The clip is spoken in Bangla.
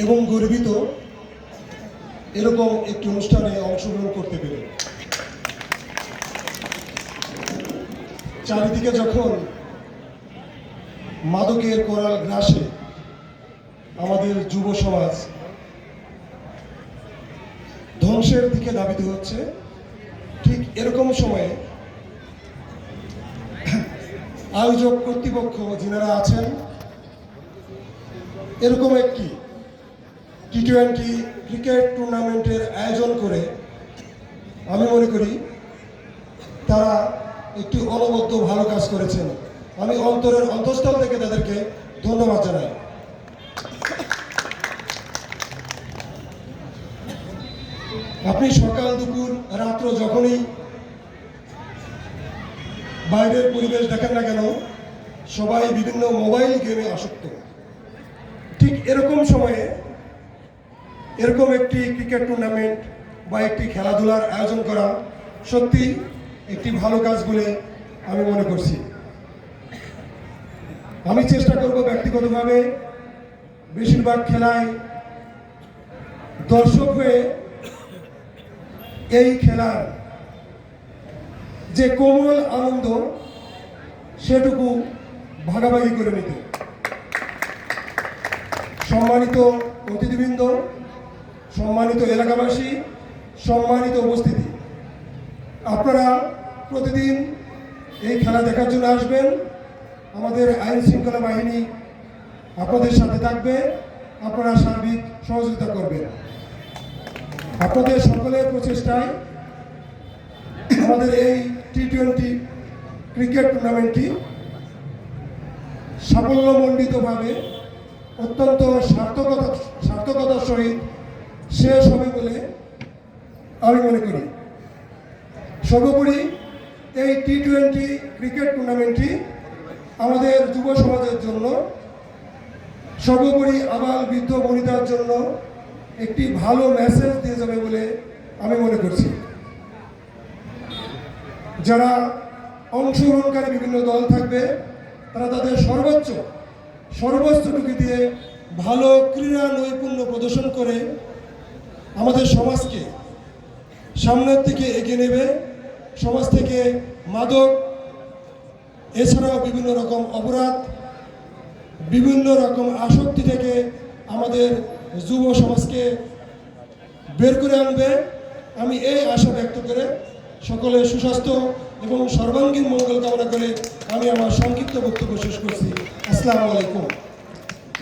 এবং গর্বিত এরকম একটি অনুষ্ঠানে অংশগ্রহণ করতে পেরে। চারিদিকে যখন মাদকের করাল গ্রাসে আমাদের যুব সমাজ ধ্বংসের দিকে ধাবিত হচ্ছে, ঠিক এরকম সময়ে আয়োজক কর্তৃপক্ষ যিনারা আছেন এরকম একটি টি-20 ক্রিকেট টুর্নামেন্টের আয়োজন করে আমি মনে করি তারা একটি অনবদ্য ভালো কাজ করেছেন। আমি অন্তরের অন্তঃস্থল থেকে তাদেরকে ধন্যবাদ জানাই। আপনি সকাল দুপুর রাত্র যখনই বাইরের পরিবেশ দেখেন না কেন, সবাই বিভিন্ন মোবাইল গেমে আসক্ত। ঠিক এরকম সময়ে এরকম একটি ক্রিকেট টুর্নামেন্ট বা একটি খেলাধুলার আয়োজন করা সত্যি একটি ভালো কাজ বলে আমি মনে করছি। আমি চেষ্টা করব ব্যক্তিগতভাবে বেশিরভাগ খেলায় দর্শক হয়ে এই খেলার যে কোমল আনন্দ সেটুকু ভাগাভাগি করে নিতে। সম্মানিত অতিথিবৃন্দ, সম্মানিত এলাকাবাসী, সম্মানিত উপস্থিতি, আপনারা প্রতিদিন এই খেলা দেখার জন্য আসবেন। আমাদের আইন শৃঙ্খলা বাহিনী আপনাদের সাথে থাকবে, আপনারা সার্বিক সহযোগিতা করবেন। আপনাদের সকলের প্রচেষ্টায় আমাদের এই টি-20 ক্রিকেট টুর্নামেন্টটি সাফল্যমণ্ডিতভাবে অত্যন্ত সার্থকতার সহিত শেষ হবে বলে আমি মনে করি। সর্বোপরি এই টি-20 ক্রিকেট টুর্নামেন্টটি আমাদের যুব সমাজের জন্য, সর্বোপরি আবাল বৃদ্ধ বনিতার জন্য একটি ভালো মেসেজ দিয়ে যাবে বলে আমি মনে করছি। যারা অংশগ্রহণকারী বিভিন্ন দল থাকবে তারা তাদের সর্বোচ্চটুকু দিয়ে ভালো ক্রীড়া নৈপুণ্য প্রদর্শন করে আমাদের সমাজকে সামনের দিকে এগিয়ে নেবে। সমাজ থেকে মাদক এছাড়াও বিভিন্ন রকম অপরাধ, বিভিন্ন রকম আসক্তি থেকে আমাদের যুব সমাজকে বের করে আনবে। আমি এই আশা ব্যক্ত করে সকলের সুস্বাস্থ্য এবং সর্বাঙ্গীন মঙ্গল কামনা করে আমি আমার সংক্ষিপ্ত বক্তব্য শেষ করছি। আসসালামু আলাইকুম।